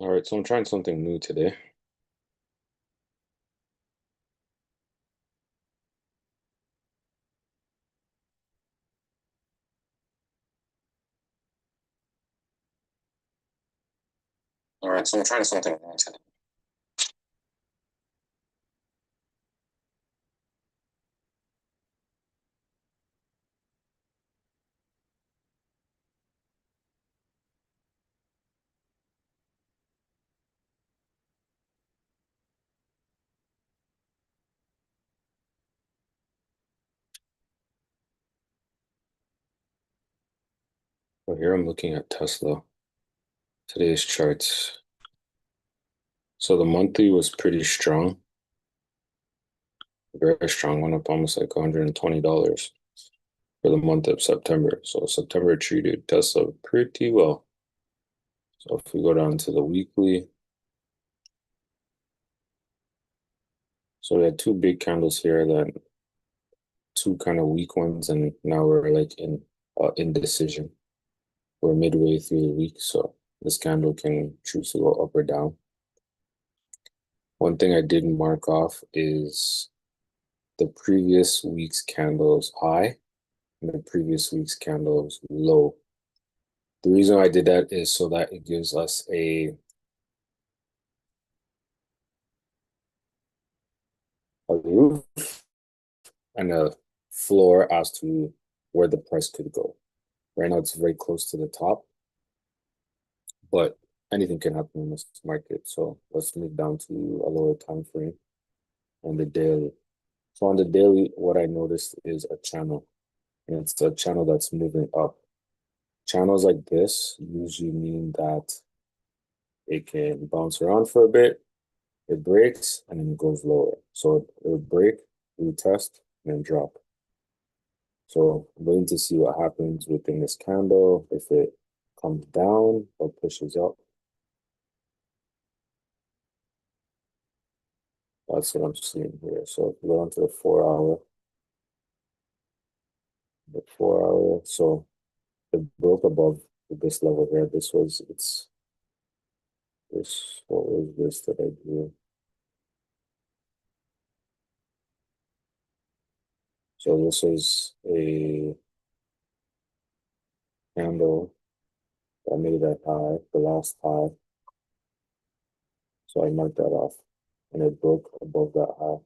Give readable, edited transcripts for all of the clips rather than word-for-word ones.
All right, so I'm trying something new today. All right, so I'm trying something new today. So here I'm looking at Tesla, today's charts. So the monthly was pretty strong, very strong, went up almost like $120 for the month of September. So September treated Tesla pretty well. So if we go down to the weekly, so we had two big candles here, then two kind of weak ones, and now we're like in indecision. We're midway through the week, so this candle can choose to go up or down. One thing I didn't mark off is the previous week's candle's high and the previous week's candle's low. The reason I did that is so that it gives us a roof and a floor as to where the price could go. Right now, it's very close to the top, but anything can happen in this market. So let's move down to a lower time frame on the daily. So on the daily, what I noticed is a channel, and it's a channel that's moving up. Channels like this usually mean that it can bounce around for a bit, it breaks, and then it goes lower. So it would break, retest, and then drop. So I'm waiting to see what happens within this candle, if it comes down or pushes up. That's what I'm seeing here. So if we go into the 4 hour, so it broke above this level here. What was this that I drew? So this is a candle that made that high, the last high. So I marked that off and it broke above that high.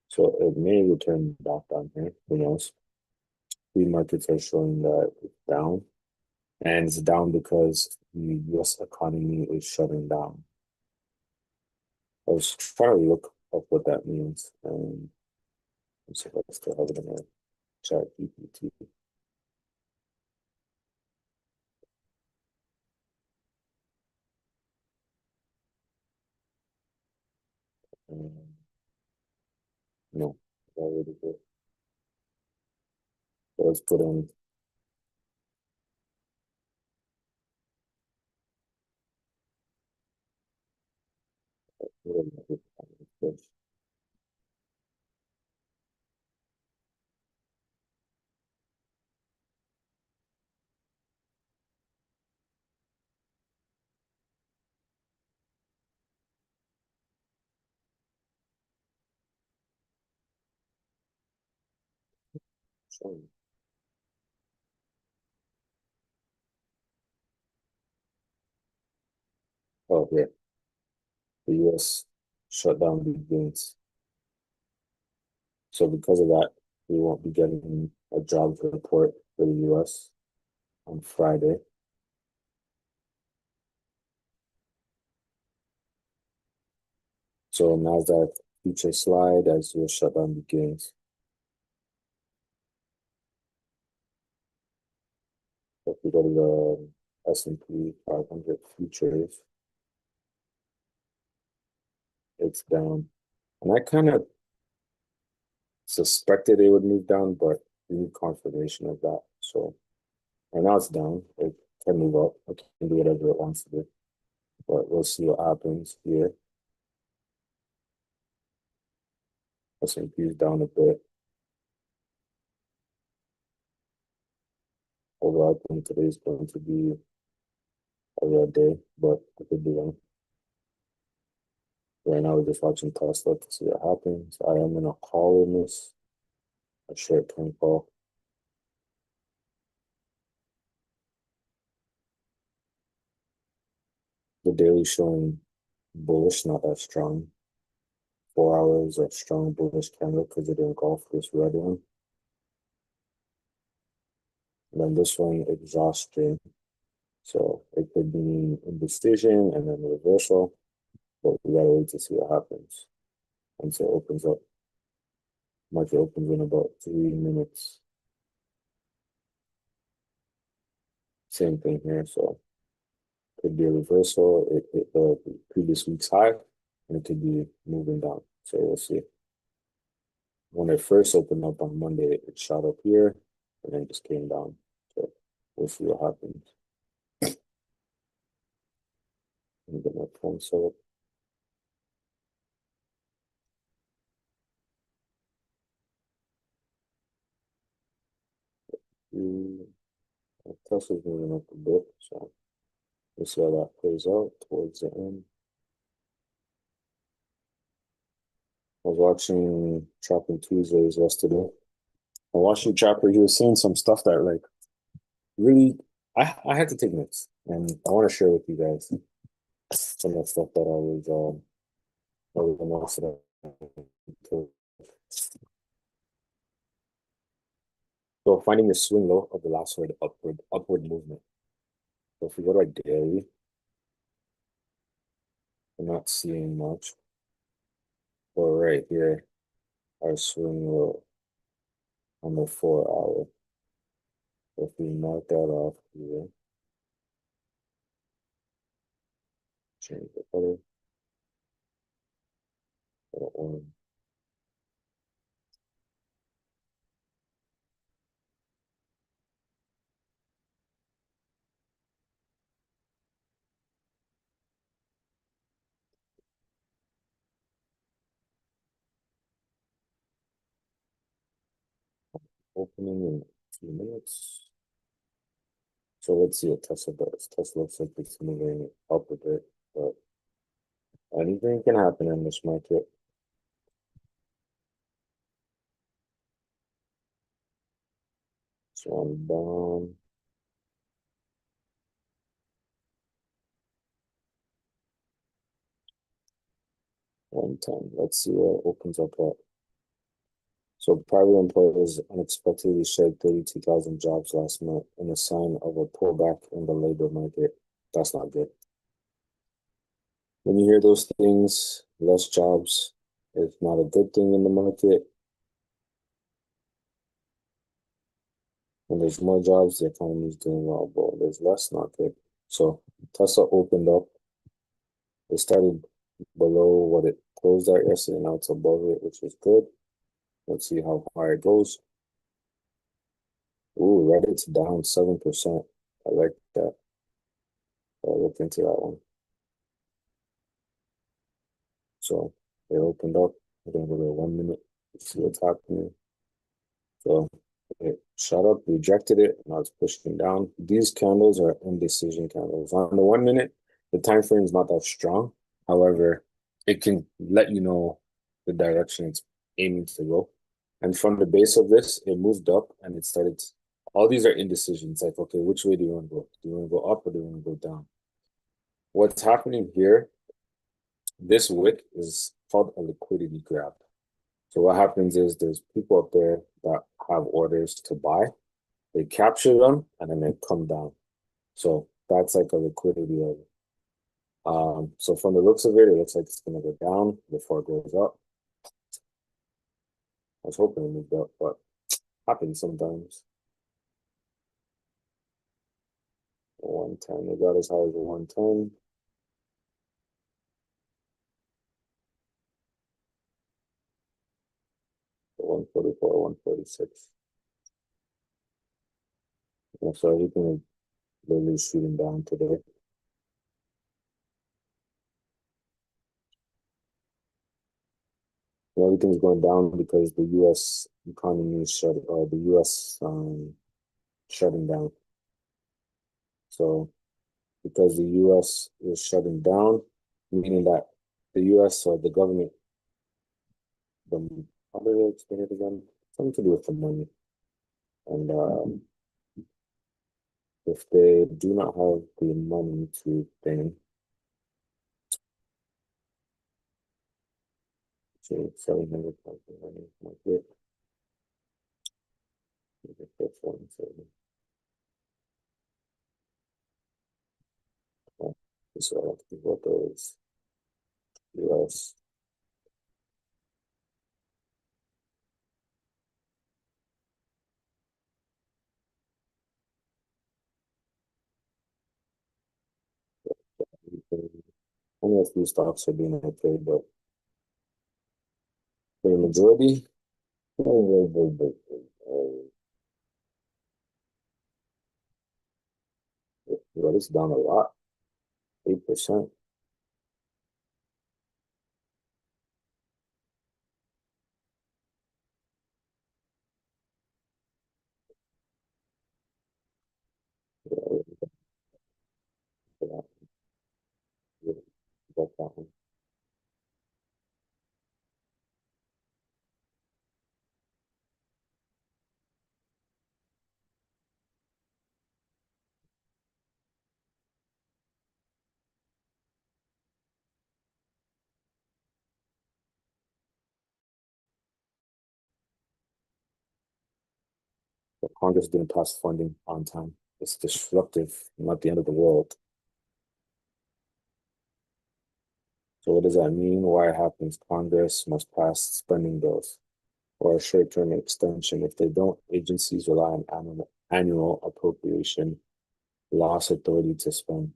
So it may return back down here. Who knows? Free markets are showing that it's down. And it's down because the US economy is shutting down. I was trying to look up what that means. Let's see if I still have it in my chat GPT. Um, no, I already did. So let's put in oh, yeah. The US shutdown begins. So because of that, we won't be getting a jobs report for the US on Friday. So NASDAQ future slide as your shutdown begins. If we go to the S&P 500 futures, it's down. And I kind of suspected it would move down, but we need confirmation of that. So right now it's down. It can move up. It can do whatever it wants to do. But we'll see what happens here. S&P is down a bit. Overall, I think today is going to be every day, but I could be wrong. Right now, we're just watching Tesla to see what happens. I am in a call in this, a short-term call. The daily showing bullish, not that strong. 4 hours of strong bullish candle because it didn't go for this red one. And then this one exhaustion. So it could mean indecision and then reversal, but we gotta wait to see what happens until it opens up. Market opens in about 3 minutes. Same thing here. So could be a reversal. It hit the previous week's high, and it could be moving down. So we'll see. When it first opened up on Monday, it shot up here and then just came down. So we'll see what happens. Let me get my phone set up. Tesla's moving up a bit, so we'll see how that plays out towards the end. I was watching Chopping Tuesdays yesterday. I watched the Chopper. He was saying some stuff that like really I had to take notes, and I want to share with you guys some of the stuff that I was notes that I took. So finding the swing low of the last word upward movement. So if we go to like daily, I'm not seeing much. But right here, our swing low on the 4 hour. So if we mark that off here, change the color, that one. Opening in 2 minutes. So let's see what Tesla does. Tesla looks like it's moving up a bit, but anything can happen in this market. So I'm down. $110. Let's see what it opens up at. So private employers unexpectedly shed 32,000 jobs last month in a sign of a pullback in the labor market. That's not good. When you hear those things, less jobs is not a good thing in the market. When there's more jobs, the economy is doing well, but there's less, not good. So Tesla opened up. It started below what it closed at yesterday. Now it's above it, which is good. Let's see how high it goes. Ooh, Reddit's down 7%. I like that. I'll look into that one. So it opened up. We're gonna go to 1 minute, see what's happening. So it shot up, rejected it, now it's pushing down. These candles are indecision candles. On the 1 minute, the time frame is not that strong. However, it can let you know the direction it's aiming to go. And from the base of this, it moved up and it started. All these are indecisions. Like, okay, which way do you want to go? Do you want to go up or do you want to go down? What's happening here, this wick is called a liquidity grab. So what happens is there's people up there that have orders to buy. They capture them and then they come down. So that's like a liquidity order. So from the looks of it, it looks like it's gonna go down before it goes up. I was hoping it moved up, but happens sometimes. 110, it got as high as 110. 144, 146. Yeah, so everything is literally shooting down today. And everything's going down because the U.S. economy is the U.S. Shutting down. So because the US is shutting down, meaning that the US or the government, the how do they explain it again? Something to do with the money. And if they do not have the money to pay, to 700 money market, so I don't think what those US. Only a few stocks are being okay, but for the majority, well, it's down a lot, 8%. But Congress didn't pass funding on time. It's disruptive, not the end of the world. So what does that mean? Why it happens? Congress must pass spending bills or a short-term extension. If they don't, agencies rely on annual appropriation, loss authority to spend.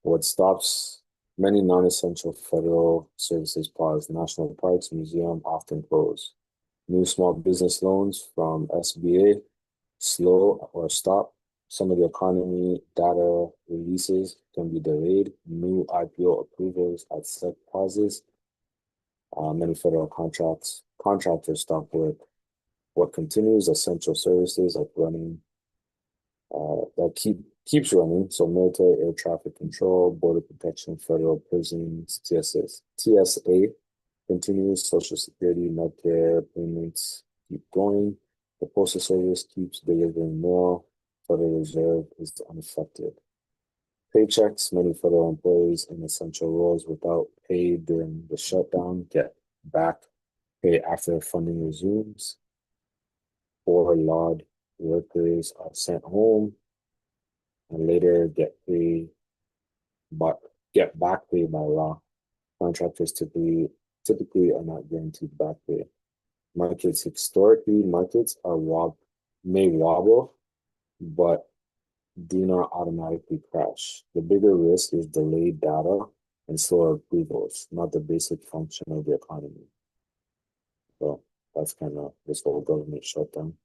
What stops many non-essential federal services pause. National parks, museum often close. New small business loans from SBA slow or stop. Some of the economy data releases can be delayed. New IPO approvals at set pauses. Many federal contractors stop work. What continues? Essential services like running that keeps running. So military, air traffic control, border protection, federal prisons, TSA continues. Social Security, Medicare payments keep going. The Postal Service keeps delivering mail. Federal Reserve is unaffected. Paychecks, many federal employees in essential roles without pay during the shutdown get back pay after funding resumes. Or law workers are sent home and later but get back pay by law. Contractors typically are not guaranteed back pay. Markets may wobble, but do not automatically crash. The bigger risk is delayed data and slower approvals, not the basic function of the economy. So that's kind of this whole government shutdown.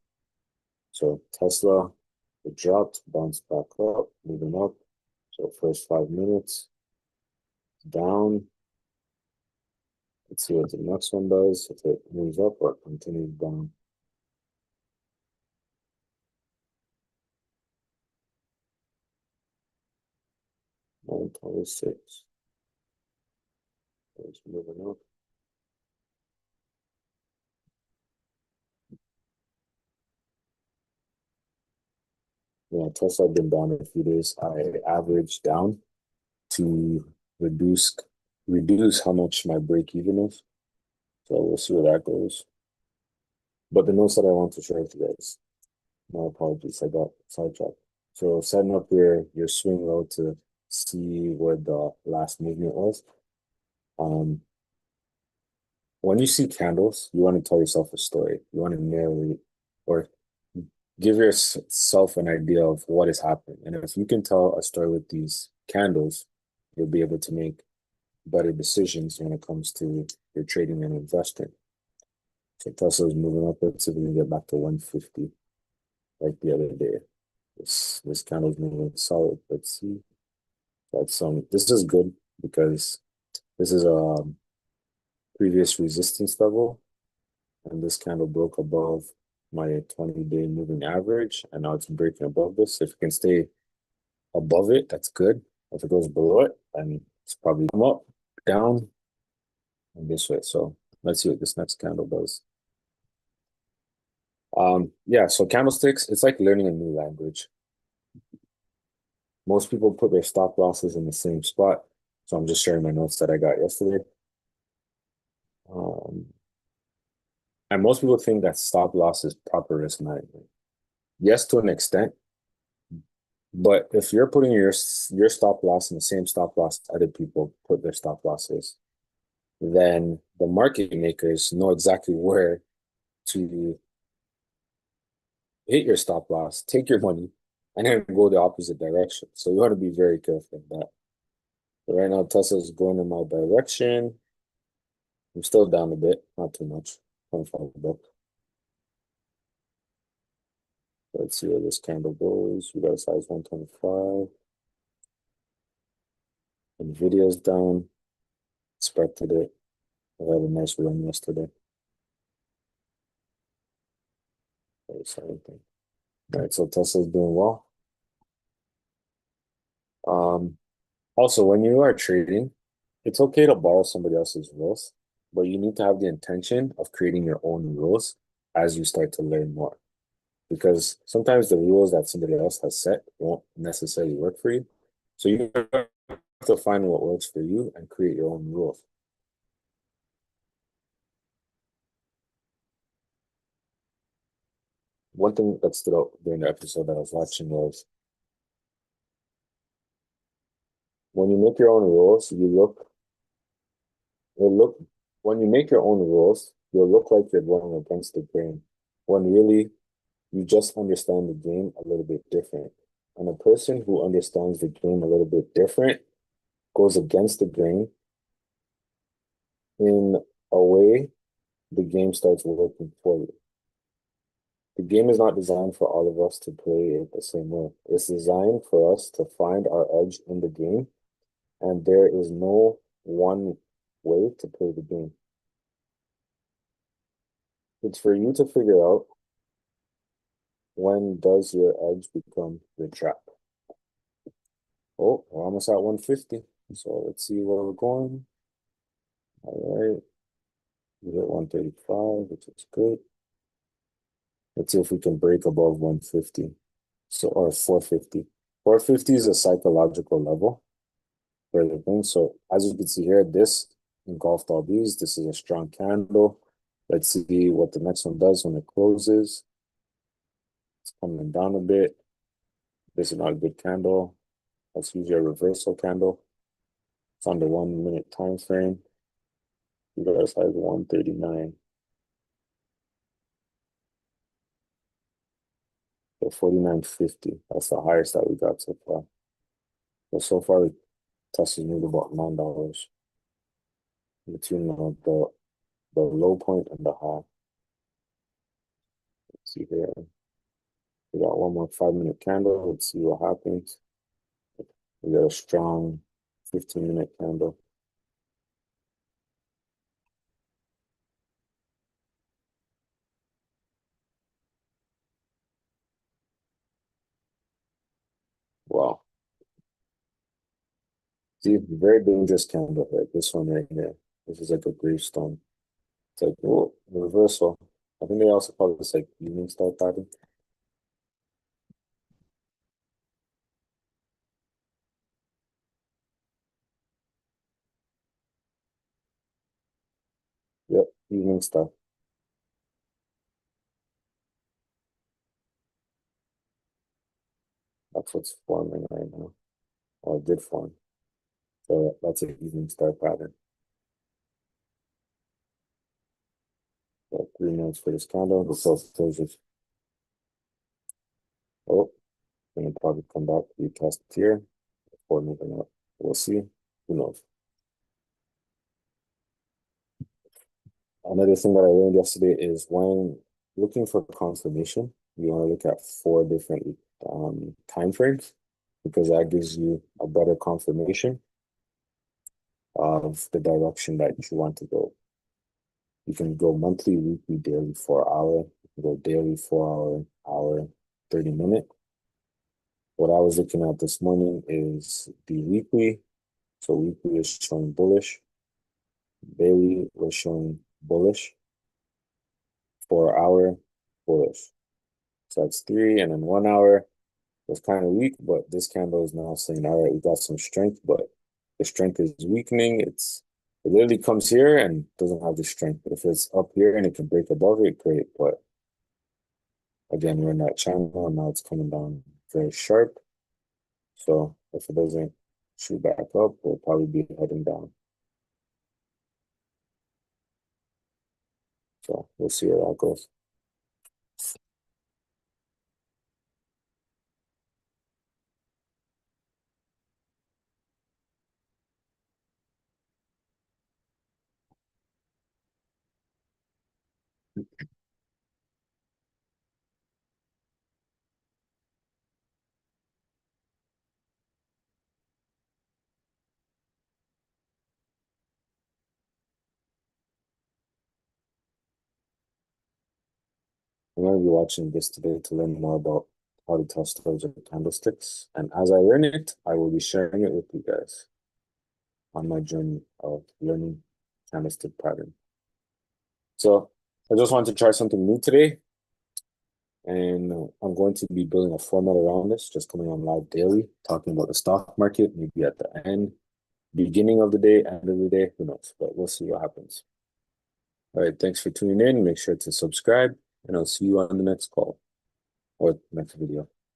So Tesla, it dropped, bounced back up, moving up. So first 5 minutes, down. Let's see what the next one does, if it moves up or continues down. $9.26. It's moving up. Yeah, Tesla been down a few days. I averaged down to reduce how much my break even is. So we'll see where that goes. But the notes that I want to share with you guys, my apologies, I got sidetracked. So setting up your swing low to see where the last movement was. When you see candles, you want to tell yourself a story. You want to narrate or give yourself an idea of what is happening. And if you can tell a story with these candles, you'll be able to make better decisions when it comes to your trading and investing. So Tesla is moving up. Let's see if we can get back to 150 like the other day. This candle is moving solid. Let's see. This is good because this is a previous resistance level, and this candle broke above my 20-day moving average, and now it's breaking above this. If it can stay above it, that's good. If it goes below it, then it's probably come up, down, and this way. So let's see what this next candle does. Yeah, so candlesticks, it's like learning a new language. Most people put their stop losses in the same spot. So I'm just sharing my notes that I got yesterday. Um, and most people think that stop loss is proper risk management. Yes, to an extent, but if you're putting your stop loss in the same stop loss other people put their stop losses, then the market makers know exactly where to hit your stop loss, take your money, and then go the opposite direction. So you want to be very careful of that. But right now, Tesla's going in my direction. I'm still down a bit, not too much, 25 bucks. Let's see where this candle goes. We got a size 125. Nvidia's down. Expected it. I had a nice run yesterday. All right, so Tesla's doing well. Also, when you are trading, it's okay to borrow somebody else's rules, but you need to have the intention of creating your own rules as you start to learn more. Because sometimes the rules that somebody else has set won't necessarily work for you. So you have to find what works for you and create your own rules. One thing that stood out during the episode that I was watching was when you make your own rules, you look, when you make your own rules, you'll look like you're going against the grain, when really you just understand the game a little bit different. And a person who understands the game a little bit different goes against the grain in a way, the game starts working for you. The game is not designed for all of us to play it the same way. It's designed for us to find our edge in the game, and there is no one way to play the game. It's for you to figure out when does your edge become your trap. Oh, we're almost at 150. So let's see where we're going. All right. We hit 135, which is good. Let's see if we can break above 150. So, or 450. 450 is a psychological level for the thing. So as you can see here, this engulfed all these. This is a strong candle. Let's see what the next one does when it closes. It's coming down a bit. This is not a good candle. Let's use your reversal candle. It's on the 1 minute time frame. You guys have 139. So 49.50. That's the highest that we got so far. So far, Tesla's moved about $9 between the low point and the high. Let's see here. We got one more 5 minute candle. Let's see what happens. We got a strong 15 minute candle. Wow. See, very dangerous candle here. This one right here. This is like a gravestone. It's like, oh, reversal. I think they also call this like evening star pattern. Yep, evening star. That's what's forming right now. Or it did form. So that's an evening star pattern. Got 3 minutes for this candle before it closes. Oh, gonna probably come back, retest here before moving up. We'll see. Who knows? Another thing that I learned yesterday is when looking for confirmation, you want to look at 4 different time frames because that gives you a better confirmation of the direction that you want to go. You can go monthly, weekly, daily, 4 hour. You can go daily, 4 hour, hour, 30 minute. what I was looking at this morning is the weekly. So weekly is showing bullish. Daily was showing bullish. 4 hour bullish. So that's 3, and then 1 hour was kind of weak, but this candle is now saying, all right, we got some strength, but the strength is weakening. It literally comes here and doesn't have the strength. If it's up here and it can break above it, great. But again, we're in that channel and now it's coming down very sharp. So if it doesn't shoot back up, we'll probably be heading down. So we'll see where that goes. I'm going to be watching this today to learn more about how to tell stories of candlesticks. And as I learn it, I will be sharing it with you guys on my journey of learning candlestick pattern. So I just wanted to try something new today. And I'm going to be building a format around this, just coming on live daily, talking about the stock market, maybe at the end, beginning of the day, end of the day, who knows, but we'll see what happens. All right, thanks for tuning in. Make sure to subscribe, and I'll see you on the next call or next video.